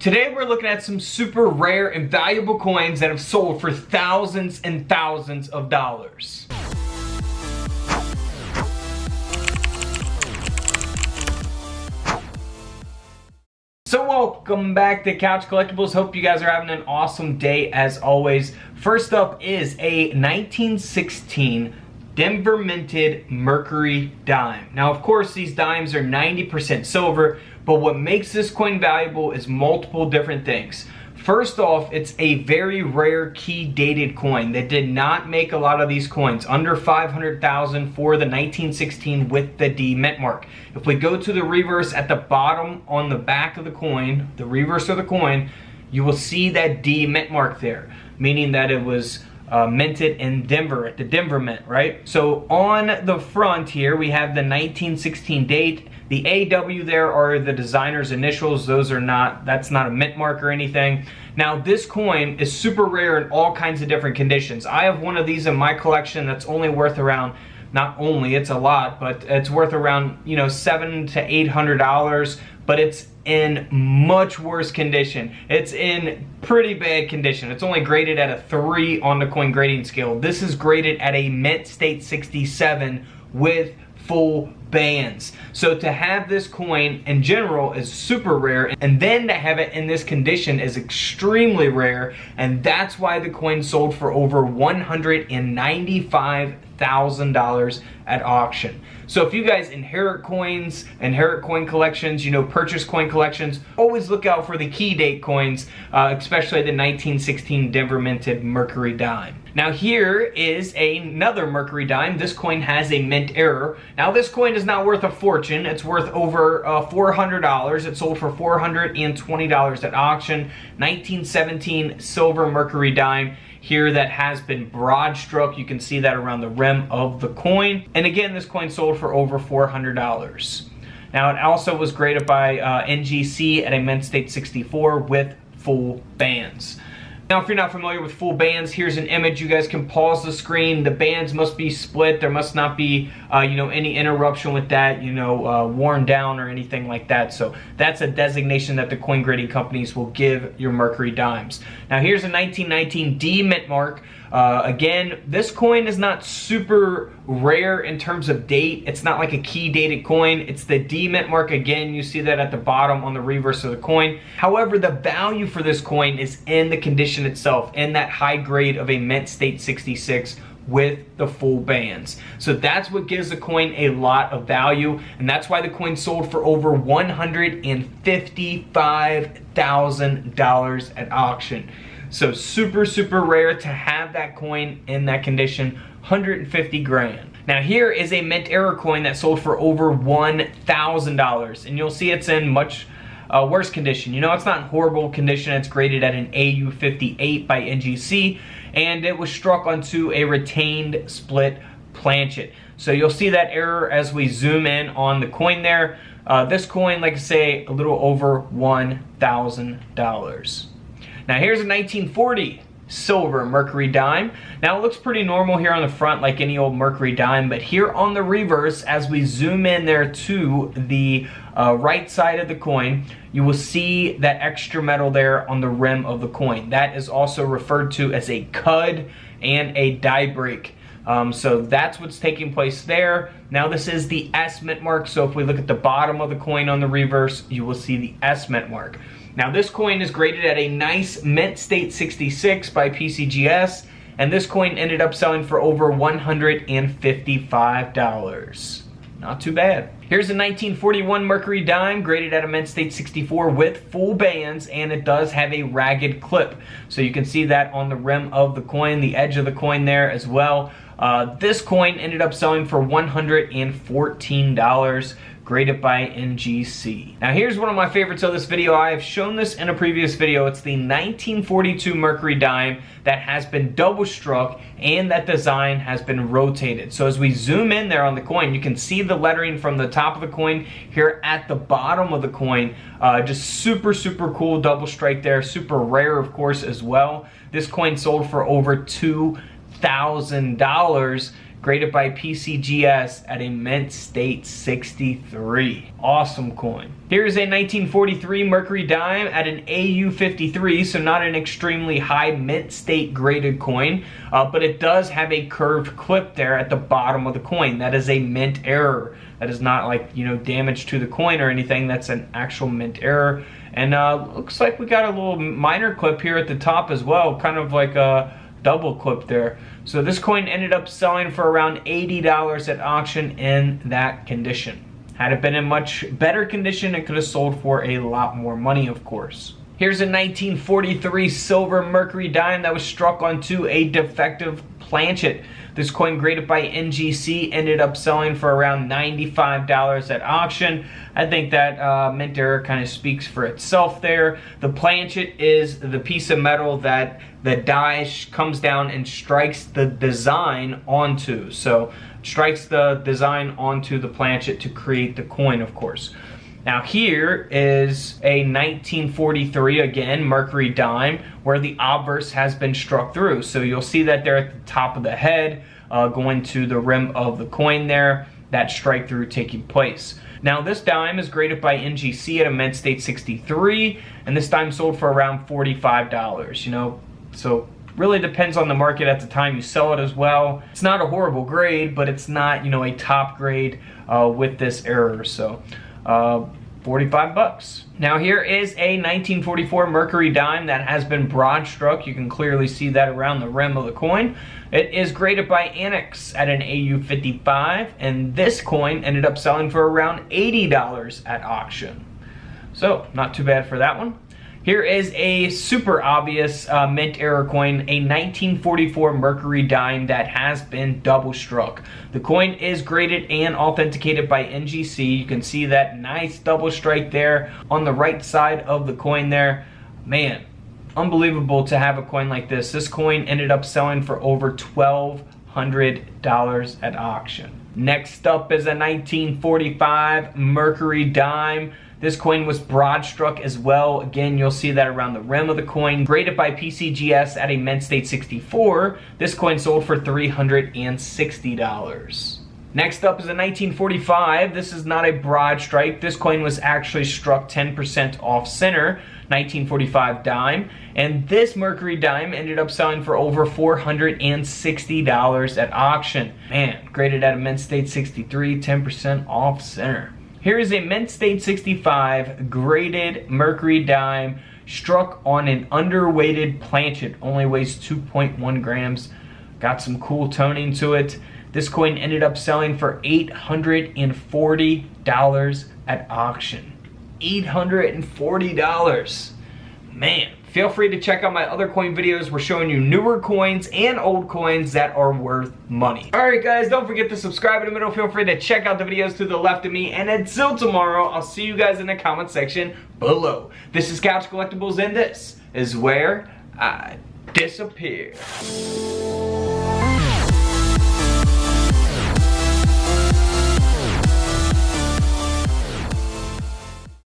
Today we're looking at some super rare and valuable coins that have sold for thousands and thousands of dollars. So welcome back to Couch Collectibles. Hope you guys are having an awesome day as always. First up is a 1916 Denver minted Mercury dime. Now of course these dimes are 90% silver, but what makes this coin valuable is multiple different things. First off, it's a very rare key dated coin. They did not make a lot of these coins, under 500,000 for the 1916 with the D mint mark. If we go to the reverse at the bottom on the back of the coin, the reverse of the coin, you will see that D mint mark there, meaning that it was minted in Denver at the Denver Mint, right? So on the front here, we have the 1916 date. The AW there are the designer's initials. That's not a mint mark or anything. Now this coin is super rare in all kinds of different conditions. I have one of these in my collection that's only worth around, not only, it's a lot, but it's worth around, you know, $700 to $800, but it's in much worse condition. It's in pretty bad condition. It's only graded at a 3 on the coin grading scale. This is graded at a mint state 67 with full bands. So to have this coin in general is super rare, and then to have it in this condition is extremely rare, and that's why the coin sold for over $195,000 at auction. So if you guys inherit coins, inherit coin collections, you know, purchase coin collections, always look out for the key date coins, especially the 1916 Denver minted Mercury dime. Now here is another Mercury dime. This coin has a mint error. Now this coin is not worth a fortune. It's worth over $400. It sold for $420 at auction. 1917 silver Mercury dime here that has been broad struck. You can see that around the rim of the coin. And again, this coin sold for over $400. Now it also was graded by NGC at a mint state 64 with full bands. Now if you're not familiar with full bands, here's an image. You guys can pause the screen. The bands must be split. There must not be you know, any interruption with that, you know, worn down or anything like that. So that's a designation that the coin grading companies will give your Mercury dimes. Now here's a 1919 D mint mark. Again, this coin is not super rare in terms of date. It's not like a key dated coin. It's the D mint mark. Again, you see that at the bottom on the reverse of the coin. However, the value for this coin is in the condition itself, in that high grade of a mint state 66 with the full bands. So that's what gives the coin a lot of value, and that's why the coin sold for over $155,000 at auction. So super, super rare to have that coin in that condition, 150 grand. Now here is a mint error coin that sold for over $1,000, and you'll see it's in much worse condition. You know, it's not in horrible condition. It's graded at an AU 58 by NGC, and it was struck onto a retained split planchet. So you'll see that error as we zoom in on the coin there. This coin, like I say, a little over $1,000. Now here's a 1940 silver Mercury dime. Now it looks pretty normal here on the front like any old Mercury dime, but here on the reverse, as we zoom in there to the right side of the coin, you will see that extra metal there on the rim of the coin. That is also referred to as a cud and a die break. So that's what's taking place there. Now this is the S mint mark, so if we look at the bottom of the coin on the reverse, you will see the S mint mark. Now this coin is graded at a nice mint state 66 by PCGS, and this coin ended up selling for over $155. Not too bad. Here's a 1941 Mercury dime graded at a mint state 64 with full bands, and it does have a ragged clip. So you can see that on the rim of the coin, the edge of the coin there as well. This coin ended up selling for $114, graded by NGC. Now here's one of my favorites of this video. I have shown this in a previous video. It's the 1942 Mercury dime that has been double struck, and that design has been rotated. So as we zoom in there on the coin, you can see the lettering from the top of the coin here at the bottom of the coin. Just super, super cool double strike there. Super rare, of course, as well. This coin sold for over $2,000, graded by PCGS at a mint state 63. Awesome coin. Here's a 1943 Mercury Dime at an AU 53, so not an extremely high mint state graded coin, but it does have a curved clip there at the bottom of the coin. That is a mint error. That is not like, you know, damage to the coin or anything. That's an actual mint error. And looks like we got a little minor clip here at the top as well, kind of like a double clip there. So this coin ended up selling for around $80 at auction in that condition. Had it been in much better condition, it could have sold for a lot more money, of course. Here's a 1943 silver Mercury Dime that was struck onto a defective Planchet. This coin, graded by NGC, ended up selling for around $95 at auction. I think that mint error kind of speaks for itself there. The Planchet is the piece of metal that the die comes down and strikes the design onto. So strikes the design onto the Planchet to create the coin, of course. Now here is a 1943, again, Mercury Dime, where the obverse has been struck through. So you'll see that there at the top of the head, going to the rim of the coin there, that strike through taking place. Now this dime is graded by NGC at a mint state 63, and this dime sold for around $45, you know, so really depends on the market at the time you sell it as well. It's not a horrible grade, but it's not, you know, a top grade with this error, so 45 bucks. Now here is a 1944 Mercury Dime that has been broad struck. You can clearly see that around the rim of the coin. It is graded by Annex at an AU 55, and this coin ended up selling for around $80 at auction. So not too bad for that one. Here is a super obvious mint error coin, a 1944 Mercury Dime that has been double struck. The coin is graded and authenticated by NGC. You can see that nice double strike there on the right side of the coin there. Man, unbelievable to have a coin like this. This coin ended up selling for over $1,200 at auction. Next up is a 1945 Mercury Dime. This coin was broad struck as well. Again, you'll see that around the rim of the coin. Graded by PCGS at a mint state 64. This coin sold for $360. Next up is a 1945. This is not a broad strike. This coin was actually struck 10% off center. 1945 dime. And this Mercury Dime ended up selling for over $460 at auction. Man, graded at a mint state 63, 10% off center. Here is a mint state 65 graded Mercury Dime struck on an underweighted Planchet. Only weighs 2.1 grams. Got some cool toning to it. This coin ended up selling for $840 at auction. $840. Man. Feel free to check out my other coin videos. We're showing you newer coins and old coins that are worth money. Alright guys, don't forget to subscribe in the middle. Feel free to check out the videos to the left of me. And until tomorrow, I'll see you guys in the comment section below. This is Couch Collectibles, and this is where I disappear.